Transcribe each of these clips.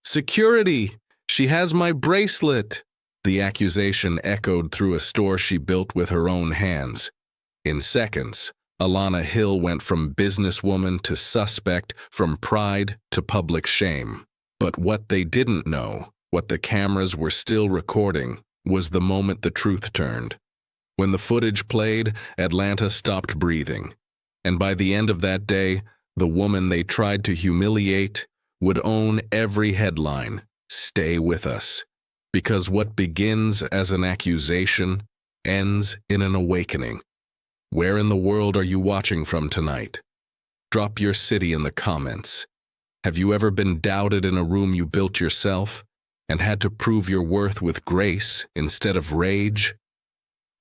"Security! She has my bracelet!" The accusation echoed through a store she built with her own hands. In seconds, Alana Hill went from businesswoman to suspect, from pride to public shame. But what they didn't know, what the cameras were still recording, was the moment the truth turned. When the footage played, Atlanta stopped breathing. And by the end of that day, the woman they tried to humiliate would own every headline. Stay with us. Because what begins as an accusation ends in an awakening. Where in the world are you watching from tonight? Drop your city in the comments. Have you ever been doubted in a room you built yourself and had to prove your worth with grace instead of rage?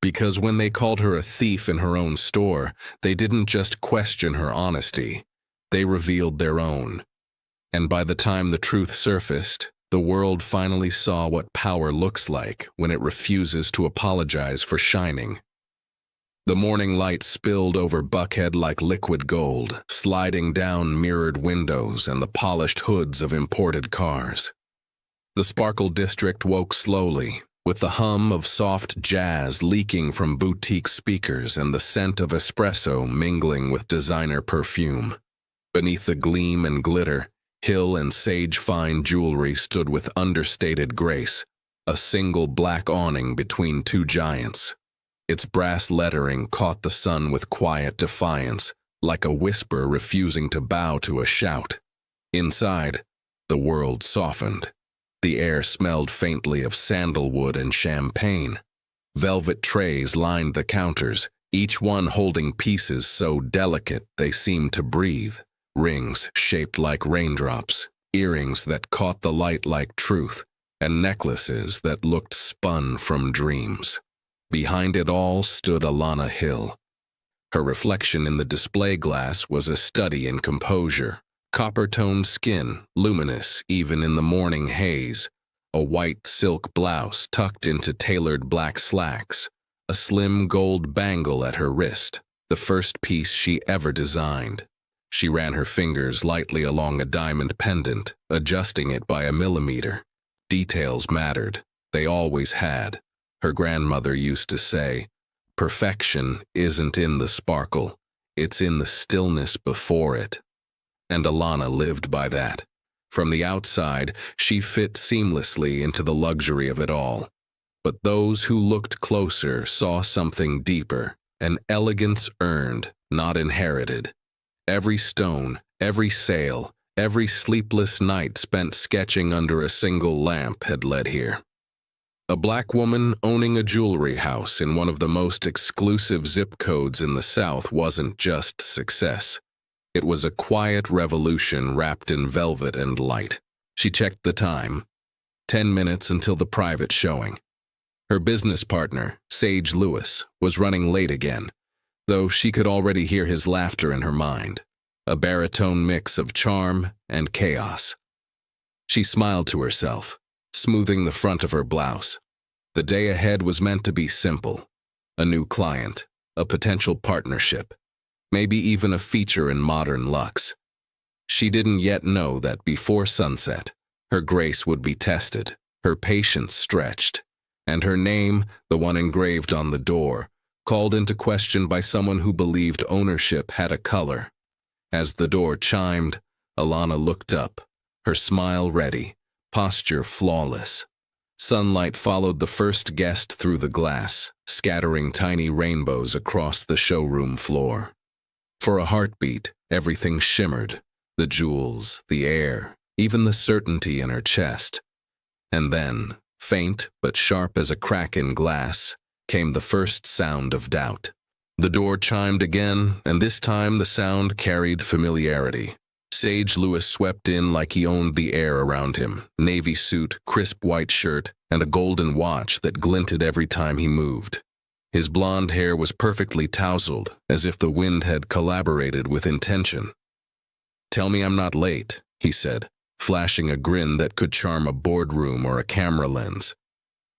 Because when they called her a thief in her own store, they didn't just question her honesty, they revealed their own. And by the time the truth surfaced, the world finally saw what power looks like when it refuses to apologize for shining. The morning light spilled over Buckhead like liquid gold, sliding down mirrored windows and the polished hoods of imported cars. The Sparkle District woke slowly, with the hum of soft jazz leaking from boutique speakers and the scent of espresso mingling with designer perfume. Beneath the gleam and glitter, Hill and Sage fine jewelry stood with understated grace, a single black awning between two giants. Its brass lettering caught the sun with quiet defiance, like a whisper refusing to bow to a shout. Inside, the world softened. The air smelled faintly of sandalwood and champagne. Velvet trays lined the counters, each one holding pieces so delicate they seemed to breathe. Rings shaped like raindrops, earrings that caught the light like truth, and necklaces that looked spun from dreams. Behind it all stood Alana Hill. Her reflection in the display glass was a study in composure. Copper-toned skin, luminous even in the morning haze, a white silk blouse tucked into tailored black slacks, a slim gold bangle at her wrist, the first piece she ever designed. She ran her fingers lightly along a diamond pendant, adjusting it by a millimeter. Details mattered. They always had. Her grandmother used to say, "Perfection isn't in the sparkle, it's in the stillness before it." And Alana lived by that. From the outside, she fit seamlessly into the luxury of it all. But those who looked closer saw something deeper, an elegance earned, not inherited. Every stone, every sale, every sleepless night spent sketching under a single lamp had led here. A black woman owning a jewelry house in one of the most exclusive zip codes in the South wasn't just success. It was a quiet revolution wrapped in velvet and light. She checked the time. 10 minutes until the private showing. Her business partner, Sage Lewis, was running late again, though she could already hear his laughter in her mind, a baritone mix of charm and chaos. She smiled to herself, smoothing the front of her blouse. The day ahead was meant to be simple. A new client, a potential partnership, maybe even a feature in modern luxe. She didn't yet know that before sunset, her grace would be tested, her patience stretched, and her name, the one engraved on the door, called into question by someone who believed ownership had a color. As the door chimed, Alana looked up, her smile ready, posture flawless. Sunlight followed the first guest through the glass, scattering tiny rainbows across the showroom floor. For a heartbeat, everything shimmered, the jewels, the air, even the certainty in her chest. And then, faint but sharp as a crack in glass, came the first sound of doubt. The door chimed again, and this time the sound carried familiarity. Sage Lewis swept in like he owned the air around him, navy suit, crisp white shirt, and a golden watch that glinted every time he moved. His blonde hair was perfectly tousled, as if the wind had collaborated with intention. "Tell me I'm not late," he said, flashing a grin that could charm a boardroom or a camera lens.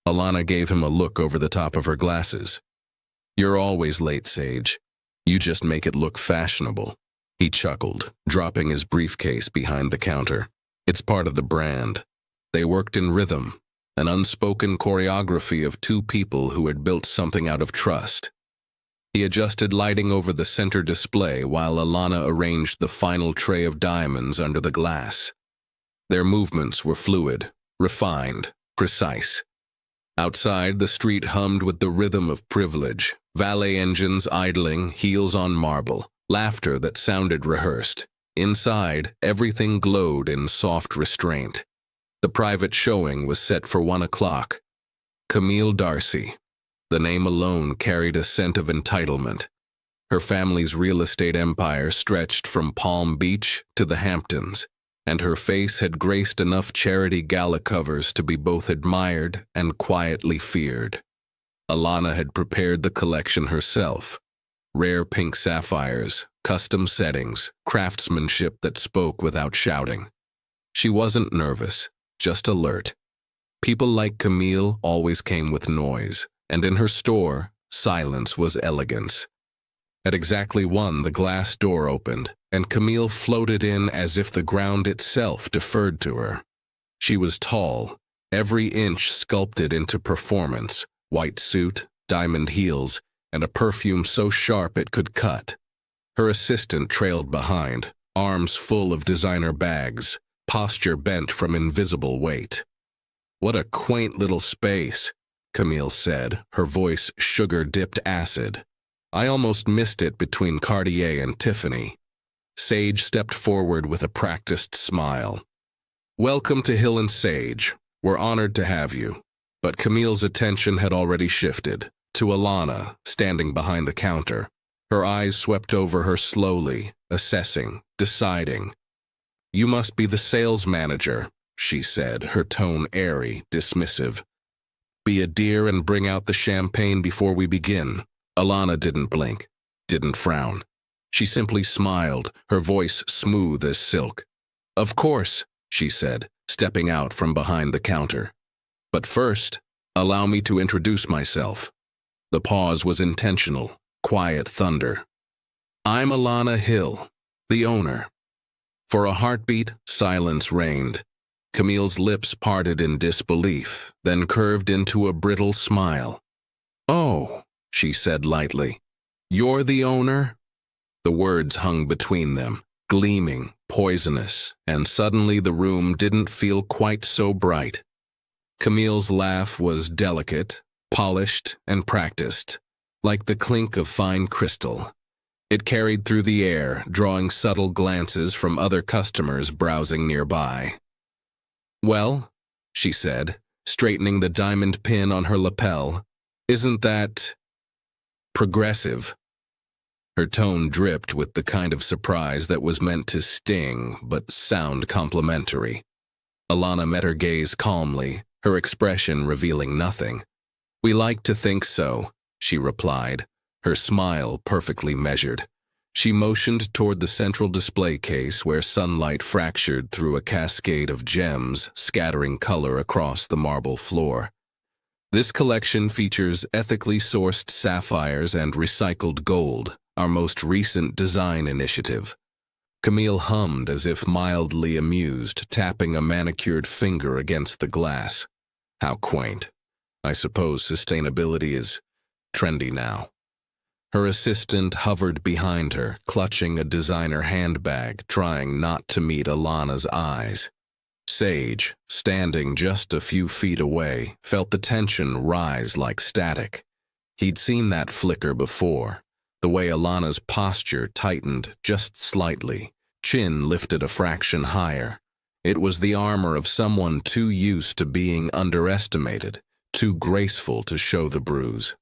Alana gave him a look over the top of her glasses. "You're always late, Sage. You just make it look fashionable." He chuckled, dropping his briefcase behind the counter. "It's part of the brand. They worked in rhythm, an unspoken choreography of two people who had built something out of trust. He adjusted lighting over the center display while Alana arranged the final tray of diamonds under the glass. Their movements were fluid, refined, precise. Outside, the street hummed with the rhythm of privilege, valet engines idling, heels on marble, laughter that sounded rehearsed. Inside, everything glowed in soft restraint. The private showing was set for 1 o'clock. Camille D'Arcy. The name alone carried a scent of entitlement. Her family's real estate empire stretched from Palm Beach to the Hamptons, and her face had graced enough charity gala covers to be both admired and quietly feared. Alana had prepared the collection herself. Rare pink sapphires, custom settings, craftsmanship that spoke without shouting. She wasn't nervous, just alert. People like Camille always came with noise, and in her store, silence was elegance. At exactly 1, the glass door opened, and Camille floated in as if the ground itself deferred to her. She was tall, every inch sculpted into performance, white suit, diamond heels, and a perfume so sharp it could cut. Her assistant trailed behind, arms full of designer bags, posture bent from invisible weight. "What a quaint little space," Camille said, her voice sugar-dipped acid. "I almost missed it between Cartier and Tiffany." Sage stepped forward with a practiced smile. "Welcome to Hill and Sage. We're honored to have you." But Camille's attention had already shifted, to Alana, standing behind the counter. Her eyes swept over her slowly, assessing, deciding. "You must be the sales manager," she said, her tone airy, dismissive. "Be a dear and bring out the champagne before we begin." Alana didn't blink, didn't frown. She simply smiled, her voice smooth as silk. "Of course," she said, stepping out from behind the counter. "But first, allow me to introduce myself." The pause was intentional, quiet thunder. "I'm Alana Hill, the owner." For a heartbeat, silence reigned. Camille's lips parted in disbelief, then curved into a brittle smile. "Oh," she said lightly, "you're the owner?" The words hung between them, gleaming, poisonous, and suddenly the room didn't feel quite so bright. Camille's laugh was delicate, polished, and practiced, like the clink of fine crystal. It carried through the air, drawing subtle glances from other customers browsing nearby. "Well," she said, straightening the diamond pin on her lapel, "isn't that progressive?" Her tone dripped with the kind of surprise that was meant to sting but sound complimentary. Alana met her gaze calmly, her expression revealing nothing. "We like to think so," she replied, her smile perfectly measured. She motioned toward the central display case where sunlight fractured through a cascade of gems, scattering color across the marble floor. "This collection features ethically sourced sapphires and recycled gold, our most recent design initiative." Camille hummed as if mildly amused, tapping a manicured finger against the glass. "How quaint. I suppose sustainability is trendy now." Her assistant hovered behind her, clutching a designer handbag, trying not to meet Alana's eyes. Sage, standing just a few feet away, felt the tension rise like static. He'd seen that flicker before, the way Alana's posture tightened just slightly, chin lifted a fraction higher. It was the armor of someone too used to being underestimated, too graceful to show the bruise.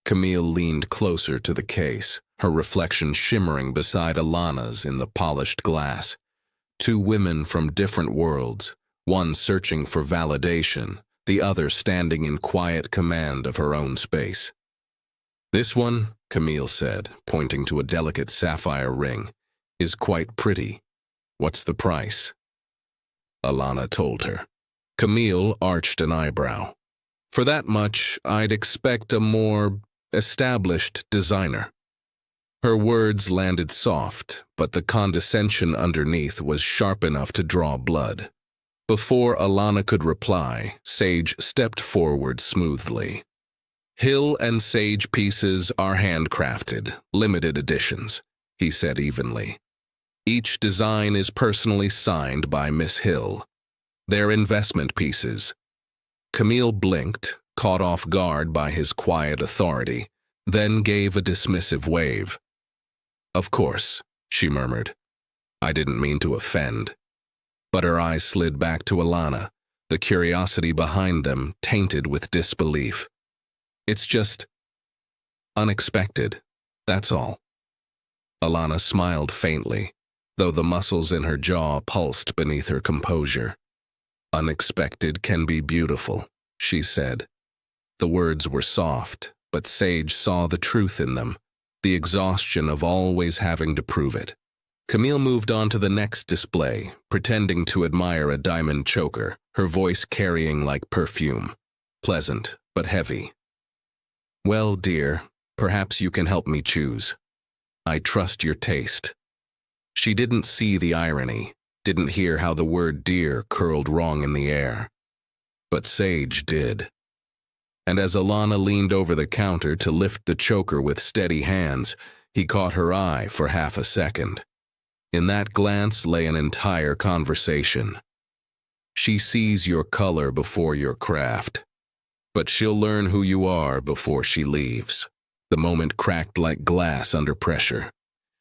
Camille leaned closer to the case, her reflection shimmering beside Alana's in the polished glass. Two women from different worlds, one searching for validation, the other standing in quiet command of her own space. "This one," Camille said, pointing to a delicate sapphire ring, "is quite pretty. What's the price?" Alana told her. Camille arched an eyebrow. "For that much, I'd expect a more established designer." Her words landed soft, but the condescension underneath was sharp enough to draw blood. Before Alana could reply, Sage stepped forward smoothly. "Hill and Sage pieces are handcrafted, limited editions," he said evenly. "Each design is personally signed by Miss Hill. They're investment pieces." Camille blinked, caught off guard by his quiet authority, then gave a dismissive wave. "Of course," she murmured. "I didn't mean to offend." But her eyes slid back to Alana, the curiosity behind them tainted with disbelief. "It's just unexpected, that's all." Alana smiled faintly, though the muscles in her jaw pulsed beneath her composure. "Unexpected can be beautiful," she said. The words were soft, but Sage saw the truth in them, the exhaustion of always having to prove it. Camille moved on to the next display, pretending to admire a diamond choker, her voice carrying like perfume. Pleasant, but heavy. "Well, dear, perhaps you can help me choose. I trust your taste." She didn't see the irony, didn't hear how the word dear curled wrong in the air. But Sage did. And as Alana leaned over the counter to lift the choker with steady hands, he caught her eye for half a second. In that glance lay an entire conversation. "She sees your color before your craft, but she'll learn who you are before she leaves." The moment cracked like glass under pressure.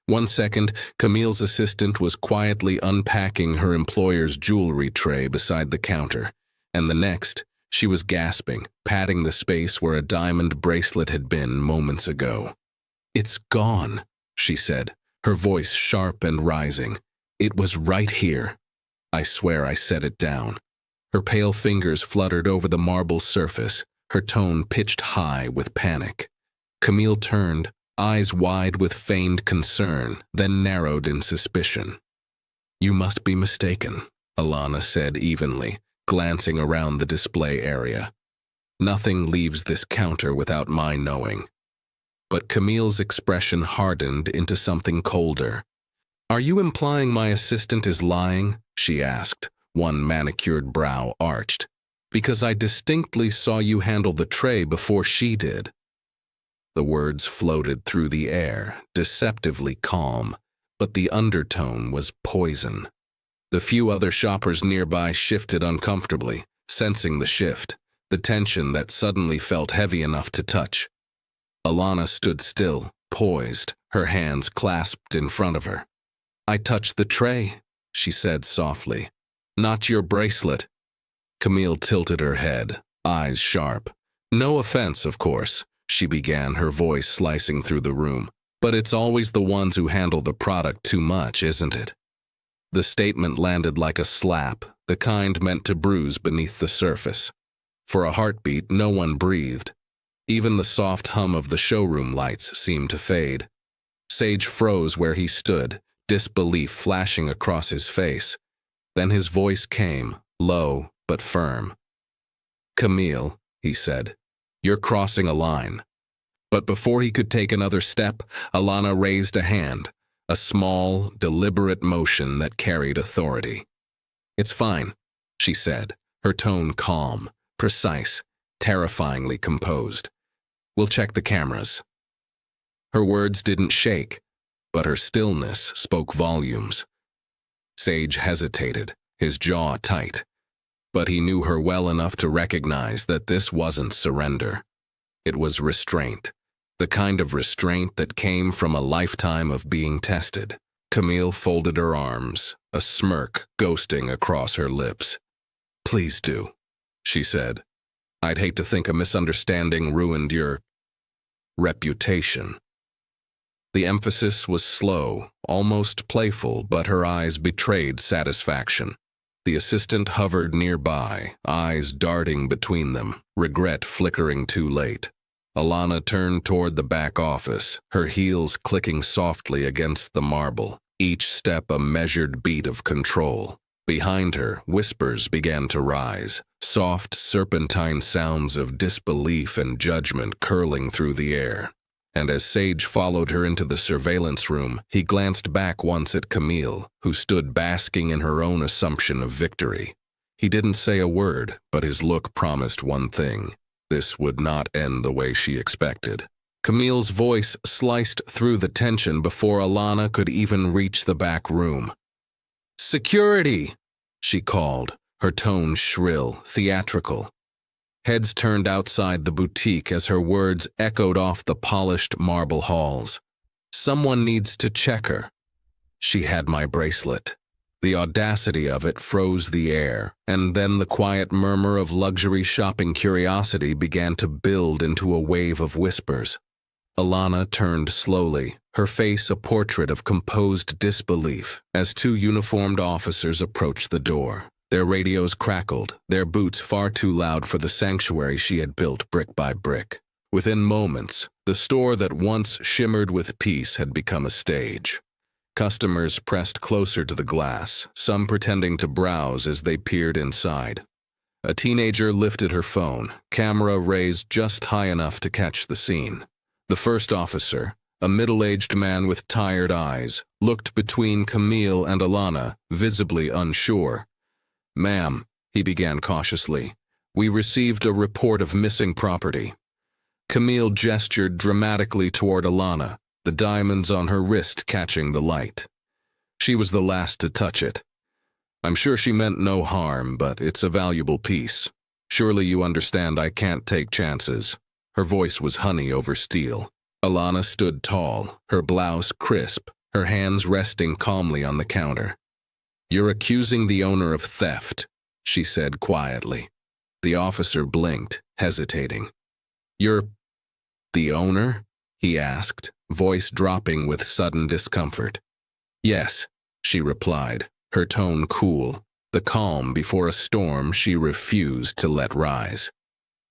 1 second, Camille's assistant was quietly unpacking her employer's jewelry tray beside the counter, and the next, she was gasping, patting the space where a diamond bracelet had been moments ago. "It's gone," she said, her voice sharp and rising. "It was right here. I swear I set it down." Her pale fingers fluttered over the marble surface, her tone pitched high with panic. Camille turned, eyes wide with feigned concern, then narrowed in suspicion. "You must be mistaken," Alana said evenly, glancing around the display area. "Nothing leaves this counter without my knowing." But Camille's expression hardened into something colder. "Are you implying my assistant is lying?" she asked, one manicured brow arched. "Because I distinctly saw you handle the tray before she did." The words floated through the air, deceptively calm, but the undertone was poison. The few other shoppers nearby shifted uncomfortably, sensing the shift, the tension that suddenly felt heavy enough to touch. Alana stood still, poised, her hands clasped in front of her. "I touched the tray," she said softly. "Not your bracelet." Camille tilted her head, eyes sharp. "No offense, of course," she began, her voice slicing through the room. "But it's always the ones who handle the product too much, isn't it?" The statement landed like a slap, the kind meant to bruise beneath the surface. For a heartbeat, no one breathed. Even the soft hum of the showroom lights seemed to fade. Sage froze where he stood, disbelief flashing across his face. Then his voice came, low but firm. "Camille," he said, "you're crossing a line." But before he could take another step, Alana raised a hand, a small, deliberate motion that carried authority. "It's fine," she said, her tone calm, precise, terrifyingly composed. "We'll check the cameras." Her words didn't shake, but her stillness spoke volumes. Sage hesitated, his jaw tight, but he knew her well enough to recognize that this wasn't surrender. It was restraint, the kind of restraint that came from a lifetime of being tested. Camille folded her arms, a smirk ghosting across her lips. "Please do," she said. "I'd hate to think a misunderstanding ruined your reputation." The emphasis was slow, almost playful, but her eyes betrayed satisfaction. The assistant hovered nearby, eyes darting between them, regret flickering too late. Alana turned toward the back office, her heels clicking softly against the marble, each step a measured beat of control. Behind her, whispers began to rise, soft, serpentine sounds of disbelief and judgment curling through the air. And as Sage followed her into the surveillance room, he glanced back once at Camille, who stood basking in her own assumption of victory. He didn't say a word, but his look promised one thing. This would not end the way she expected. Camille's voice sliced through the tension before Alana could even reach the back room. "Security!" she called, her tone shrill, theatrical. Heads turned outside the boutique as her words echoed off the polished marble halls. "Someone needs to check her." She had my bracelet. The audacity of it froze the air, and then the quiet murmur of luxury shopping curiosity began to build into a wave of whispers. Alana turned slowly, her face a portrait of composed disbelief, as two uniformed officers approached the door. Their radios crackled, their boots far too loud for the sanctuary she had built brick by brick. Within moments, the store that once shimmered with peace had become a stage. Customers pressed closer to the glass, some pretending to browse as they peered inside. A teenager lifted her phone, camera raised just high enough to catch the scene. The first officer, a middle-aged man with tired eyes, looked between Camille and Alana, visibly unsure. "Ma'am," he began cautiously, "we received a report of missing property." Camille gestured dramatically toward Alana, the diamonds on her wrist catching the light. She was the last to touch it. "I'm sure she meant no harm, but it's a valuable piece. Surely you understand I can't take chances." Her voice was honey over steel. Alana stood tall, her blouse crisp, her hands resting calmly on the counter. "You're accusing the owner of theft," she said quietly. The officer blinked, hesitating. "You're the owner?" he asked, voice dropping with sudden discomfort. "Yes," she replied, her tone cool, the calm before a storm she refused to let rise.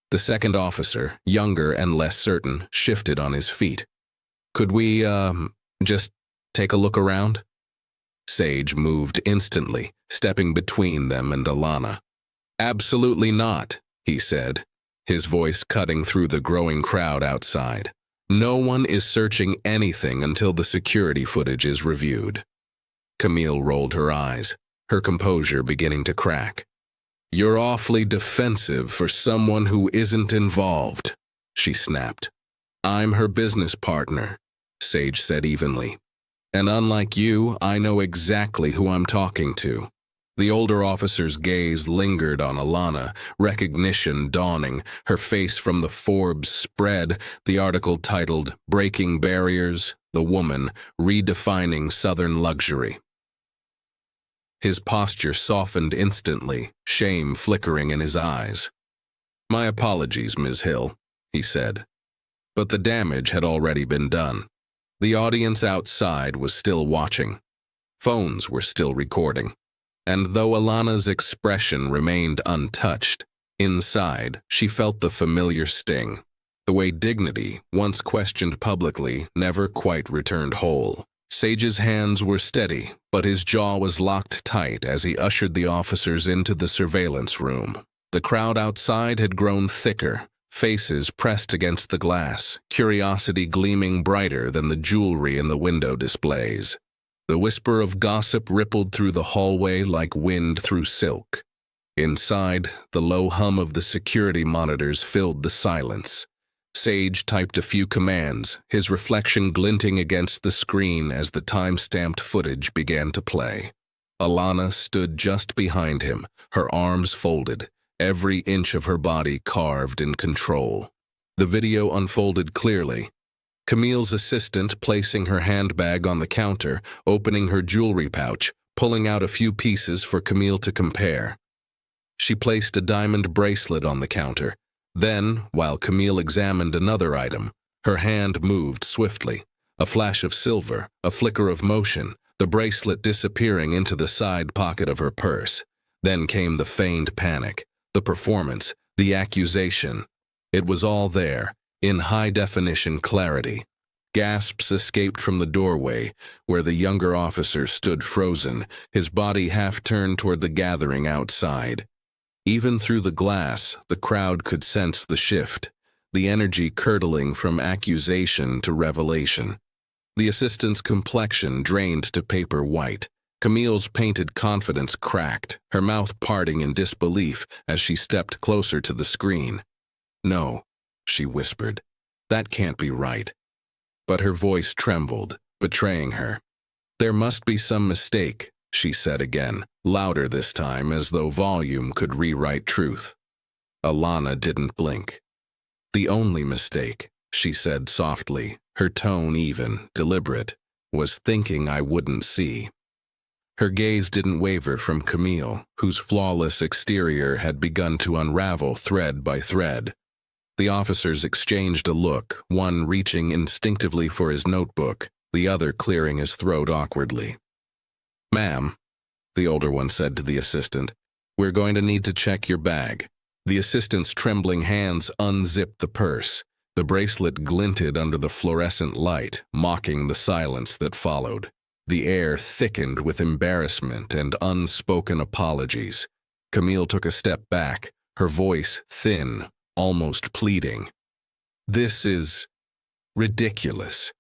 The second officer, younger and less certain, shifted on his feet. "Could we, just take a look around?" Sage moved instantly, stepping between them and Alana. "Absolutely not," he said, his voice cutting through the growing crowd outside. "No one is searching anything until the security footage is reviewed." Camille rolled her eyes, her composure beginning to crack. "You're awfully defensive for someone who isn't involved," she snapped. "I'm her business partner," Sage said evenly. "And unlike you, I know exactly who I'm talking to." The older officer's gaze lingered on Alana, recognition dawning, her face from the Forbes spread, the article titled "Breaking Barriers, the Woman, Redefining Southern Luxury." His posture softened instantly, shame flickering in his eyes. "My apologies, Ms. Hill," he said. But the damage had already been done. The audience outside was still watching. Phones were still recording. And though Alana's expression remained untouched, inside she felt the familiar sting, the way dignity, once questioned publicly, never quite returned whole. Sage's hands were steady, but his jaw was locked tight as he ushered the officers into the surveillance room. The crowd outside had grown thicker, faces pressed against the glass, curiosity gleaming brighter than the jewelry in the window displays. The whisper of gossip rippled through the hallway like wind through silk. Inside, the low hum of the security monitors filled the silence. Sage typed a few commands, his reflection glinting against the screen as the time-stamped footage began to play. Alana stood just behind him, her arms folded, every inch of her body carved in control. The video unfolded clearly. Camille's assistant placing her handbag on the counter, opening her jewelry pouch, pulling out a few pieces for Camille to compare. She placed a diamond bracelet on the counter. Then, while Camille examined another item, her hand moved swiftly. A flash of silver, a flicker of motion, the bracelet disappearing into the side pocket of her purse. Then came the feigned panic, the performance, the accusation. It was all there, in high-definition clarity. Gasps escaped from the doorway, where the younger officer stood frozen, his body half-turned toward the gathering outside. Even through the glass, the crowd could sense the shift, the energy curdling from accusation to revelation. The assistant's complexion drained to paper white, Camille's painted confidence cracked, her mouth parting in disbelief as she stepped closer to the screen. "No," she whispered. "That can't be right." But her voice trembled, betraying her. "There must be some mistake," she said again, louder this time as though volume could rewrite truth. Alana didn't blink. "The only mistake," she said softly, her tone even, deliberate, "was thinking I wouldn't see." Her gaze didn't waver from Camille, whose flawless exterior had begun to unravel thread by thread. The officers exchanged a look, one reaching instinctively for his notebook, the other clearing his throat awkwardly. "Ma'am," the older one said to the assistant, "we're going to need to check your bag." The assistant's trembling hands unzipped the purse. The bracelet glinted under the fluorescent light, mocking the silence that followed. The air thickened with embarrassment and unspoken apologies. Camille took a step back, her voice thin, almost pleading. "This is ridiculous."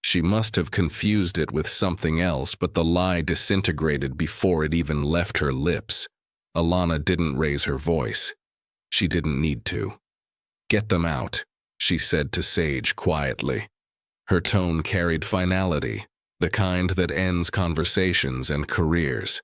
She must have confused it with something else, but the lie disintegrated before it even left her lips. Alana didn't raise her voice. She didn't need to. "Get them out," she said to Sage quietly. Her tone carried finality, the kind that ends conversations and careers.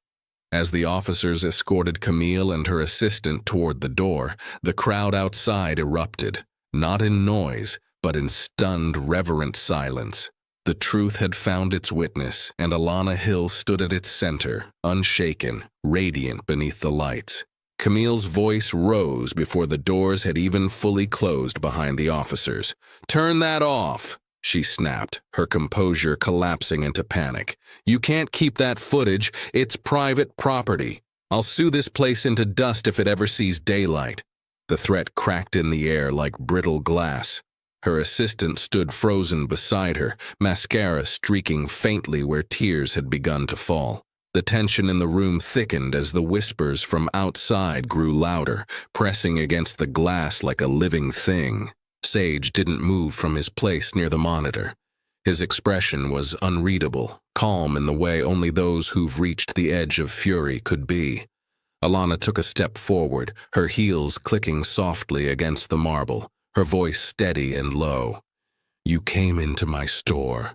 As the officers escorted Camille and her assistant toward the door, the crowd outside erupted, not in noise, but in stunned, reverent silence. The truth had found its witness, and Alana Hill stood at its center, unshaken, radiant beneath the lights. Camille's voice rose before the doors had even fully closed behind the officers. "Turn that off!" she snapped, her composure collapsing into panic. "You can't keep that footage. It's private property. I'll sue this place into dust if it ever sees daylight." The threat cracked in the air like brittle glass. Her assistant stood frozen beside her, mascara streaking faintly where tears had begun to fall. The tension in the room thickened as the whispers from outside grew louder, pressing against the glass like a living thing. Sage didn't move from his place near the monitor. His expression was unreadable, calm in the way only those who've reached the edge of fury could be. Alana took a step forward, her heels clicking softly against the marble, her voice steady and low. "You came into my store,"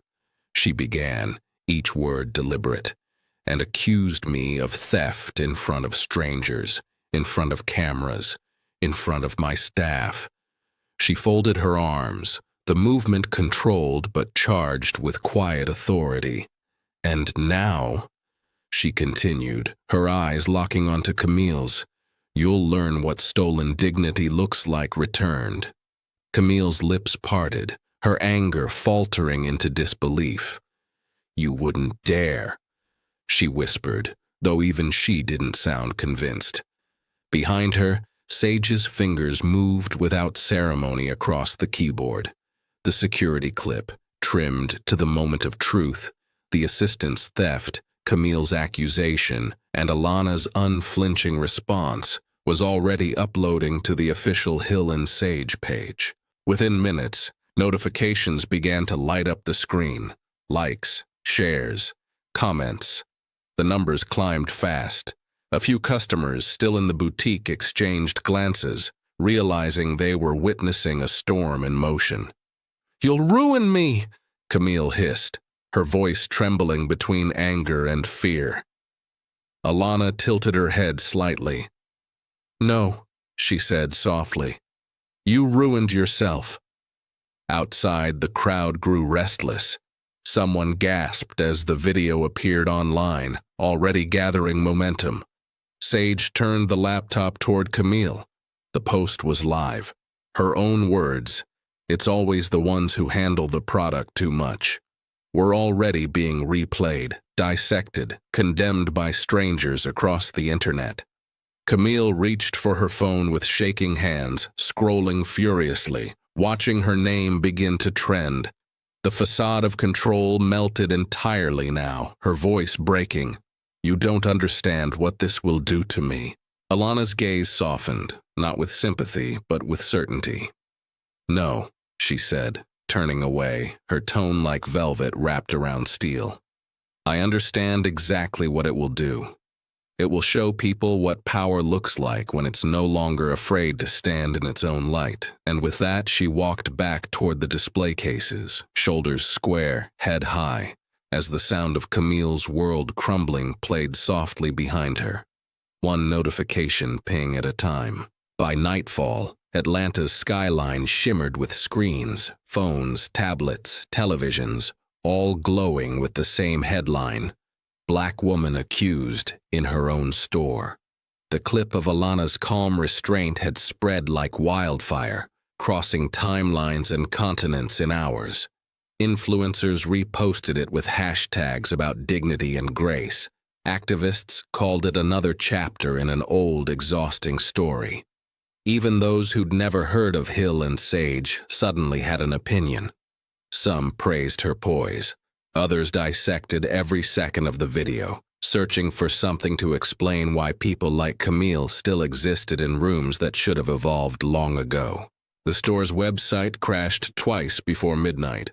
she began, each word deliberate, "and accused me of theft in front of strangers, in front of cameras, in front of my staff." She folded her arms, the movement controlled but charged with quiet authority. "And now," she continued, her eyes locking onto Camille's, "you'll learn what stolen dignity looks like returned." Camille's lips parted, her anger faltering into disbelief. "You wouldn't dare," she whispered, though even she didn't sound convinced. Behind her, Sage's fingers moved without ceremony across the keyboard. The security clip, trimmed to the moment of truth, the assistant's theft, Camille's accusation, and Alana's unflinching response, was already uploading to the official Hill and Sage page. Within minutes, notifications began to light up the screen. Likes, shares, comments. The numbers climbed fast. A few customers still in the boutique exchanged glances, realizing they were witnessing a storm in motion. "You'll ruin me!" Camille hissed, her voice trembling between anger and fear. Alana tilted her head slightly. "No," she said softly. "You ruined yourself." Outside, the crowd grew restless. Someone gasped as the video appeared online, already gathering momentum. Sage turned the laptop toward Camille. The post was live. Her own words, "It's always the ones who handle the product too much," were already being replayed, dissected, condemned by strangers across the internet. Camille reached for her phone with shaking hands, scrolling furiously, watching her name begin to trend. The facade of control melted entirely now, her voice breaking. "You don't understand what this will do to me." Alana's gaze softened, not with sympathy, but with certainty. "No," she said, turning away, her tone like velvet wrapped around steel. I understand exactly what it will do. It will show people what power looks like when it's no longer afraid to stand in its own light. And with that, she walked back toward the display cases, shoulders square, head high, as the sound of Camille's world crumbling played softly behind her. One notification ping at a time. By nightfall, Atlanta's skyline shimmered with screens, phones, tablets, televisions, all glowing with the same headline: Black woman accused in her own store. The clip of Alana's calm restraint had spread like wildfire, crossing timelines and continents in hours. Influencers reposted it with hashtags about dignity and grace. Activists called it another chapter in an old, exhausting story. Even those who'd never heard of Hill and Sage suddenly had an opinion. Some praised her poise. Others dissected every second of the video, searching for something to explain why people like Camille still existed in rooms that should have evolved long ago. The store's website crashed twice before midnight.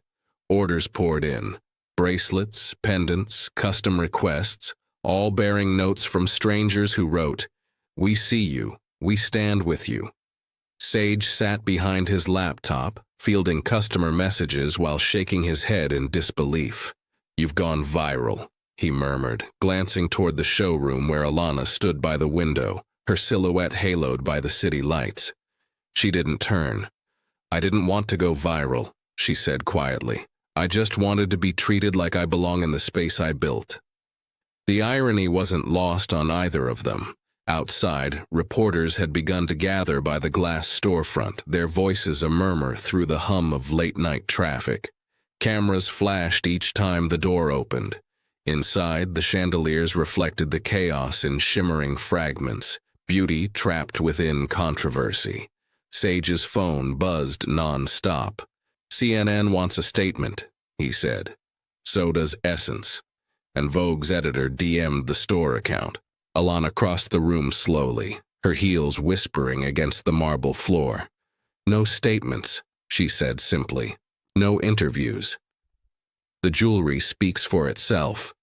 Orders poured in. Bracelets, pendants, custom requests, all bearing notes from strangers who wrote, "We see you. We stand with you." Sage sat behind his laptop, fielding customer messages while shaking his head in disbelief. "You've gone viral," he murmured, glancing toward the showroom where Alana stood by the window, her silhouette haloed by the city lights. She didn't turn. "I didn't want to go viral," she said quietly. "I just wanted to be treated like I belong in the space I built." The irony wasn't lost on either of them. Outside, reporters had begun to gather by the glass storefront, their voices a murmur through the hum of late-night traffic. Cameras flashed each time the door opened. Inside, the chandeliers reflected the chaos in shimmering fragments, beauty trapped within controversy. Sage's phone buzzed non-stop. "CNN wants a statement," he said. "So does Essence." And Vogue's editor DM'd the store account. Alana crossed the room slowly, her heels whispering against the marble floor. "No statements," she said simply. "No interviews. The jewelry speaks for itself."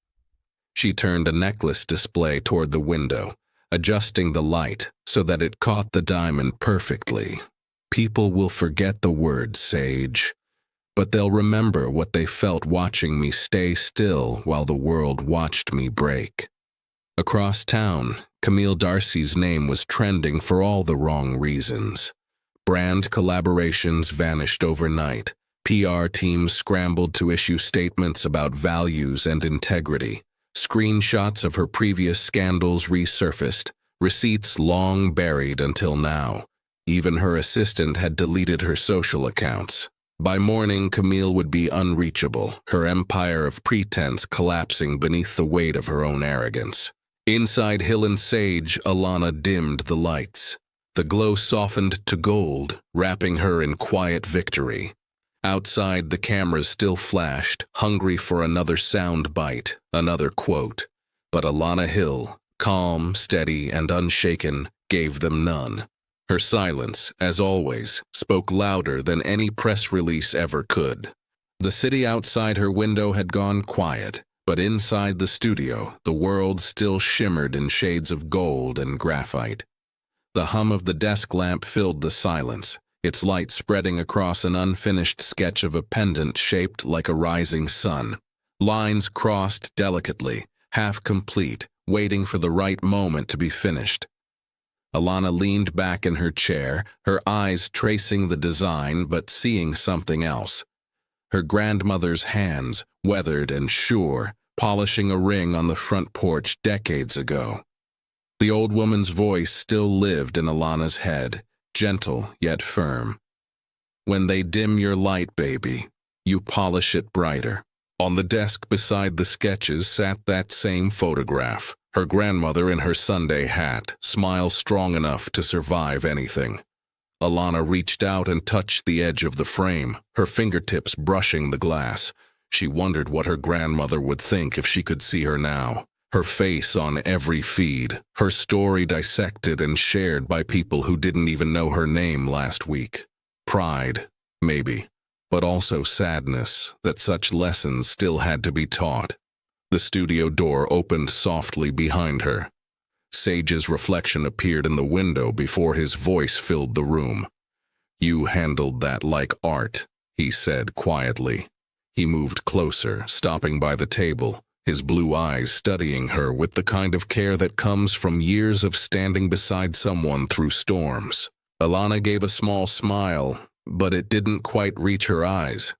She turned a necklace display toward the window, adjusting the light so that it caught the diamond perfectly. "People will forget the word, Sage, but they'll remember what they felt watching me stay still while the world watched me break." Across town, Camille D'Arcy's name was trending for all the wrong reasons. Brand collaborations vanished overnight. PR teams scrambled to issue statements about values and integrity. Screenshots of her previous scandals resurfaced, receipts long buried until now. Even her assistant had deleted her social accounts. By morning, Camille would be unreachable, her empire of pretense collapsing beneath the weight of her own arrogance. Inside Hill and Sage, Alana dimmed the lights. The glow softened to gold, wrapping her in quiet victory. Outside, the cameras still flashed, hungry for another sound bite, another quote. But Alana Hill, calm, steady, and unshaken, gave them none. Her silence, as always, spoke louder than any press release ever could. The city outside her window had gone quiet, but inside the studio, the world still shimmered in shades of gold and graphite. The hum of the desk lamp filled the silence, its light spreading across an unfinished sketch of a pendant shaped like a rising sun. Lines crossed delicately, half complete, waiting for the right moment to be finished. Alana leaned back in her chair, her eyes tracing the design but seeing something else. Her grandmother's hands, weathered and sure, polishing a ring on the front porch decades ago. The old woman's voice still lived in Alana's head, gentle yet firm. "When they dim your light, baby, you polish it brighter." On the desk beside the sketches sat that same photograph, her grandmother in her Sunday hat, smile strong enough to survive anything. Alana reached out and touched the edge of the frame, her fingertips brushing the glass. She wondered what her grandmother would think if she could see her now. Her face on every feed, her story dissected and shared by people who didn't even know her name last week. Pride, maybe, but also sadness that such lessons still had to be taught. The studio door opened softly behind her. Sage's reflection appeared in the window before his voice filled the room. "You handled that like art," he said quietly. He moved closer, stopping by the table, his blue eyes studying her with the kind of care that comes from years of standing beside someone through storms. Alana gave a small smile, but it didn't quite reach her eyes.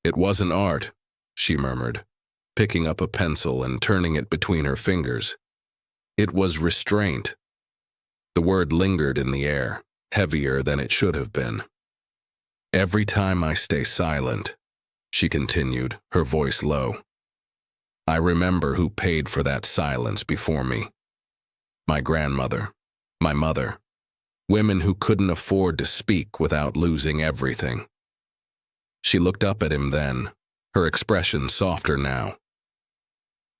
"It wasn't art," she murmured, picking up a pencil and turning it between her fingers. "It was restraint." The word lingered in the air, heavier than it should have been. "Every time I stay silent," she continued, her voice low, "I remember who paid for that silence before me. My grandmother, my mother, women who couldn't afford to speak without losing everything." She looked up at him then, her expression softer now.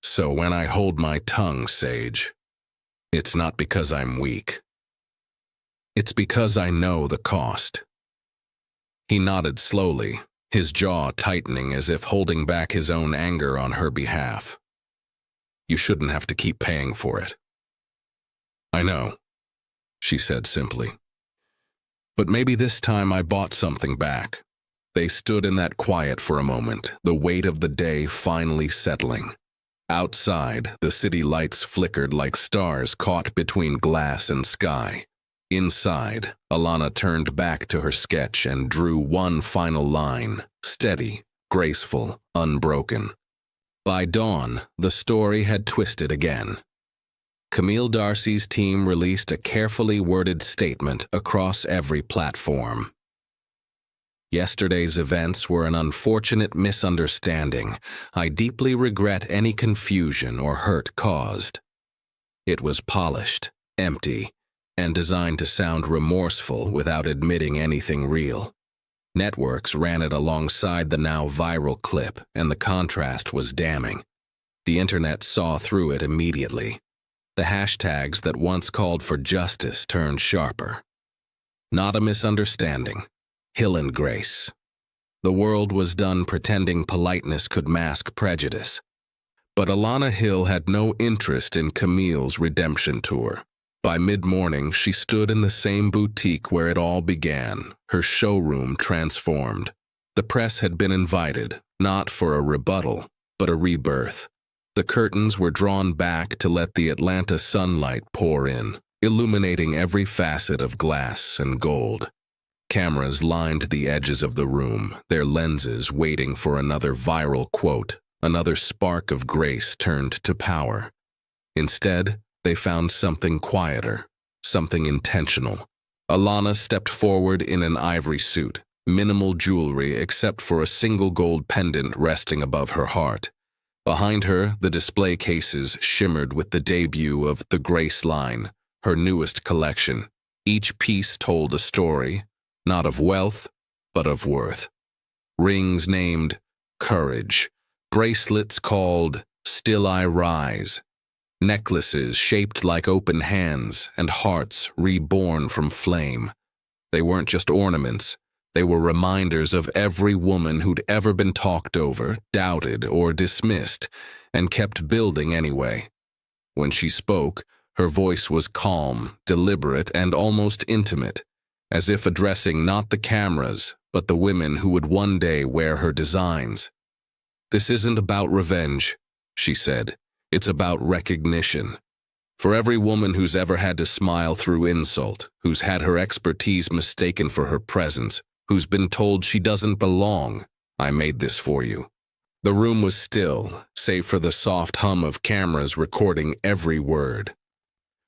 "So when I hold my tongue, Sage, it's not because I'm weak. It's because I know the cost." He nodded slowly, his jaw tightening as if holding back his own anger on her behalf. "You shouldn't have to keep paying for it." "I know," she said simply. "But maybe this time I bought something back." They stood in that quiet for a moment, the weight of the day finally settling. Outside, the city lights flickered like stars caught between glass and sky. Inside, Alana turned back to her sketch and drew one final line, steady, graceful, unbroken. By dawn, the story had twisted again. Camille D'Arcy's team released a carefully worded statement across every platform. "Yesterday's events were an unfortunate misunderstanding. I deeply regret any confusion or hurt caused." It was polished, empty, and designed to sound remorseful without admitting anything real. Networks ran it alongside the now viral clip, and the contrast was damning. The internet saw through it immediately. The hashtags that once called for justice turned sharper. Not a misunderstanding. Hill and Grace. The world was done pretending politeness could mask prejudice. But Alana Hill had no interest in Camille's redemption tour. By mid-morning, she stood in the same boutique where it all began, her showroom transformed. The press had been invited, not for a rebuttal, but a rebirth. The curtains were drawn back to let the Atlanta sunlight pour in, illuminating every facet of glass and gold. Cameras lined the edges of the room, their lenses waiting for another viral quote, another spark of grace turned to power. Instead, they found something quieter, something intentional. Alana stepped forward in an ivory suit, minimal jewelry except for a single gold pendant resting above her heart. Behind her, the display cases shimmered with the debut of the Grace line, her newest collection. Each piece told a story, not of wealth, but of worth. Rings named Courage, bracelets called Still I Rise, necklaces shaped like open hands, and hearts reborn from flame. They weren't just ornaments, they were reminders of every woman who'd ever been talked over, doubted, or dismissed, and kept building anyway. When she spoke, her voice was calm, deliberate, and almost intimate, as if addressing not the cameras, but the women who would one day wear her designs. "This isn't about revenge," she said. "It's about recognition. For every woman who's ever had to smile through insult, who's had her expertise mistaken for her presence, who's been told she doesn't belong, I made this for you." The room was still, save for the soft hum of cameras recording every word.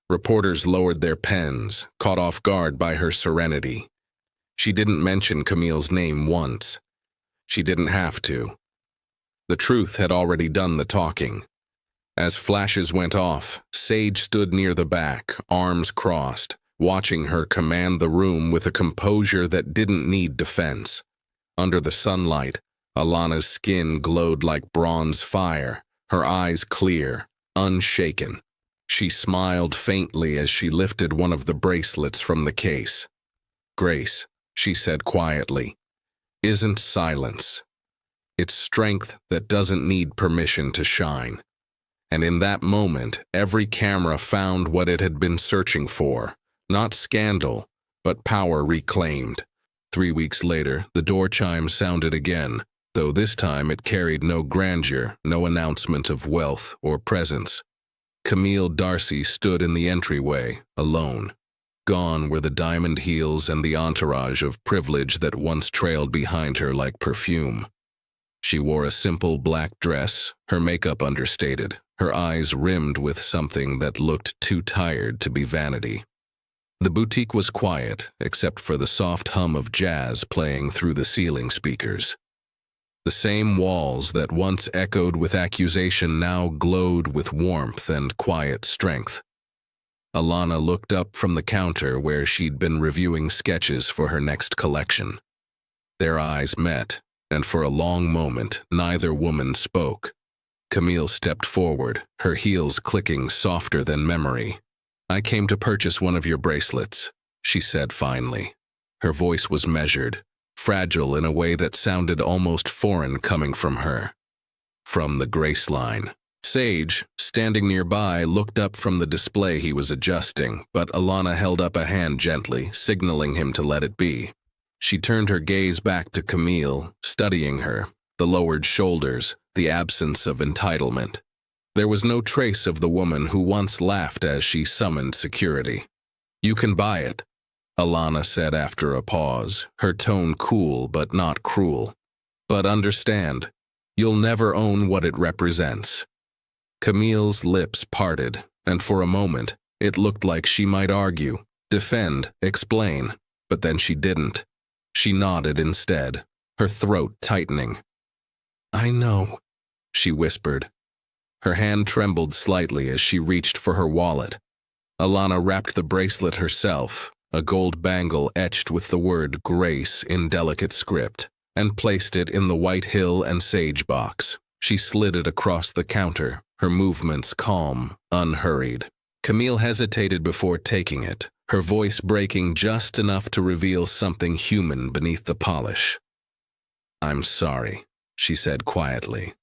Reporters lowered their pens, caught off guard by her serenity. She didn't mention Camille's name once. She didn't have to. The truth had already done the talking. As flashes went off, Sage stood near the back, arms crossed, watching her command the room with a composure that didn't need defense. Under the sunlight, Alana's skin glowed like bronze fire, her eyes clear, unshaken. She smiled faintly as she lifted one of the bracelets from the case. "Grace," she said quietly, "isn't silence. It's strength that doesn't need permission to shine. And in that moment, every camera found what it had been searching for. Not scandal, but power reclaimed. 3 weeks later, the door chime sounded again, though this time it carried no grandeur, no announcement of wealth or presence. Camille D'Arcy stood in the entryway, alone. Gone were the diamond heels and the entourage of privilege that once trailed behind her like perfume. She wore a simple black dress, her makeup understated, her eyes rimmed with something that looked too tired to be vanity. The boutique was quiet, except for the soft hum of jazz playing through the ceiling speakers. The same walls that once echoed with accusation now glowed with warmth and quiet strength. Alana looked up from the counter where she'd been reviewing sketches for her next collection. Their eyes met, and for a long moment, neither woman spoke. Camille stepped forward, her heels clicking softer than memory. "I came to purchase one of your bracelets," she said finally. Her voice was measured, fragile in a way that sounded almost foreign coming from her. From the grace line. Sage, standing nearby, looked up from the display he was adjusting, but Alana held up a hand gently, signaling him to let it be. She turned her gaze back to Camille, studying her, the lowered shoulders, the absence of entitlement. There was no trace of the woman who once laughed as she summoned security. "You can buy it," Alana said after a pause, her tone cool but not cruel. "But understand, you'll never own what it represents." Camille's lips parted, and for a moment, it looked like she might argue, defend, explain, but then she didn't. She nodded instead, her throat tightening. "I know," she whispered. Her hand trembled slightly as she reached for her wallet. Alana wrapped the bracelet herself, a gold bangle etched with the word grace in delicate script, and placed it in the white hill and sage box. She slid it across the counter, her movements calm, unhurried. Camille hesitated before taking it, her voice breaking just enough to reveal something human beneath the polish. "I'm sorry," she said quietly.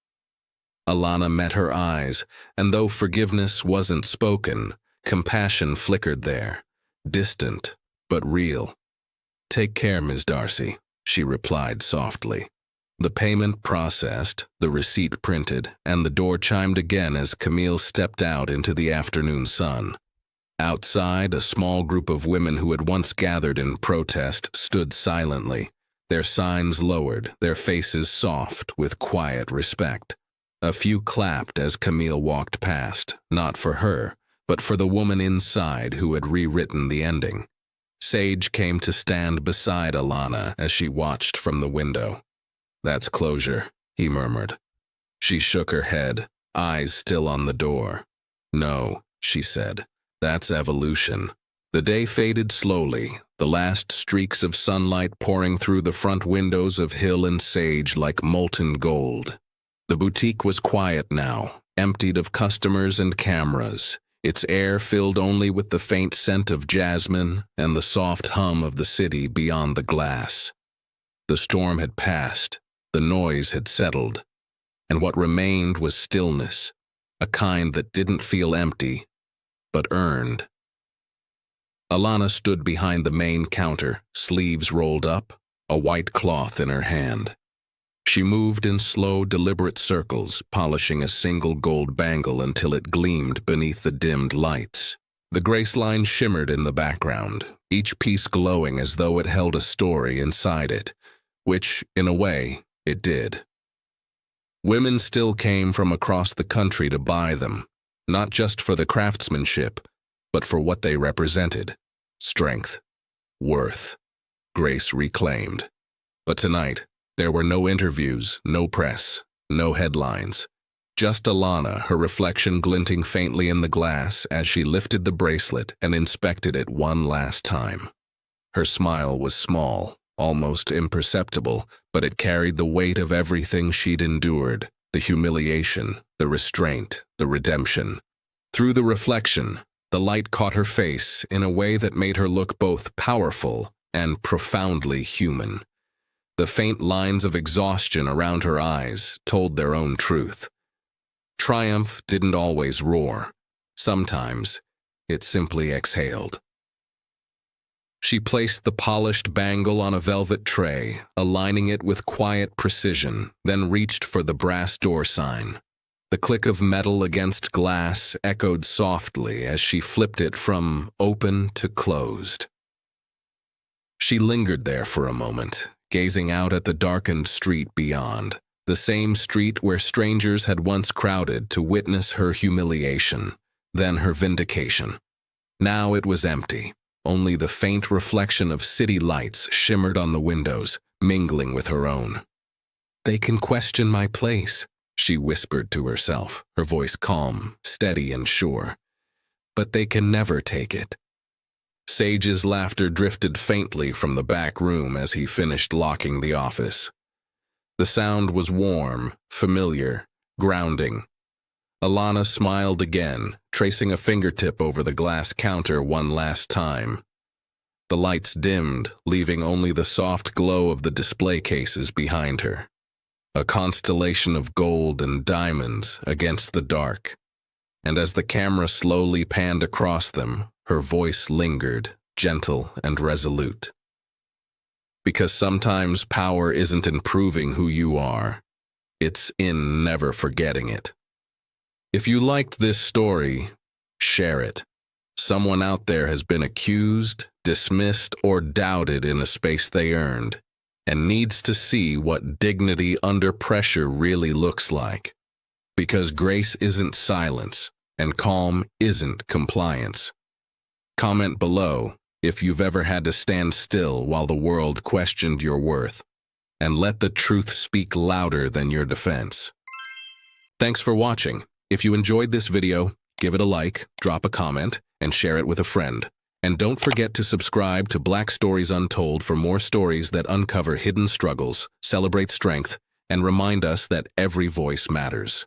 Alana met her eyes, and though forgiveness wasn't spoken, compassion flickered there, distant but real. "Take care, Ms. D'Arcy," she replied softly. The payment processed, the receipt printed, and the door chimed again as Camille stepped out into the afternoon sun. Outside, a small group of women who had once gathered in protest stood silently, their signs lowered, their faces soft with quiet respect. A few clapped as Camille walked past, not for her, but for the woman inside who had rewritten the ending. Sage came to stand beside Alana as she watched from the window. "That's closure," he murmured. She shook her head, eyes still on the door. "No," she said, "that's evolution." The day faded slowly, the last streaks of sunlight pouring through the front windows of Hill and Sage like molten gold. The boutique was quiet now, emptied of customers and cameras, its air filled only with the faint scent of jasmine and the soft hum of the city beyond the glass. The storm had passed, the noise had settled, and what remained was stillness, a kind that didn't feel empty, but earned. Alana stood behind the main counter, sleeves rolled up, a white cloth in her hand. She moved in slow, deliberate circles, polishing a single gold bangle until it gleamed beneath the dimmed lights. The grace line shimmered in the background, each piece glowing as though it held a story inside it, which, in a way, it did. Women still came from across the country to buy them, not just for the craftsmanship, but for what they represented: strength, worth, grace reclaimed. But tonight, there were no interviews, no press, no headlines. Just Alana, her reflection glinting faintly in the glass as she lifted the bracelet and inspected it one last time. Her smile was small, almost imperceptible, but it carried the weight of everything she'd endured: the humiliation, the restraint, the redemption. Through the reflection, the light caught her face in a way that made her look both powerful and profoundly human. The faint lines of exhaustion around her eyes told their own truth. Triumph didn't always roar. Sometimes it simply exhaled. She placed the polished bangle on a velvet tray, aligning it with quiet precision, then reached for the brass door sign. The click of metal against glass echoed softly as she flipped it from open to closed. She lingered there for a moment, gazing out at the darkened street beyond, the same street where strangers had once crowded to witness her humiliation, then her vindication. Now it was empty. Only the faint reflection of city lights shimmered on the windows, mingling with her own. "They can question my place," she whispered to herself, her voice calm, steady, and sure. "But they can never take it." Sage's laughter drifted faintly from the back room as he finished locking the office. The sound was warm, familiar, grounding. Alana smiled again, tracing a fingertip over the glass counter one last time. The lights dimmed, leaving only the soft glow of the display cases behind her. A constellation of gold and diamonds against the dark. And as the camera slowly panned across them, her voice lingered, gentle and resolute. Because sometimes power isn't in proving who you are, it's in never forgetting it. If you liked this story, share it. Someone out there has been accused, dismissed, or doubted in a space they earned, and needs to see what dignity under pressure really looks like. Because grace isn't silence, and calm isn't compliance. Comment below if you've ever had to stand still while the world questioned your worth, and let the truth speak louder than your defense. Thanks for watching. If you enjoyed this video, give it a like, drop a comment, and share it with a friend. And don't forget to subscribe to Black Stories Untold for more stories that uncover hidden struggles, celebrate strength, and remind us that every voice matters.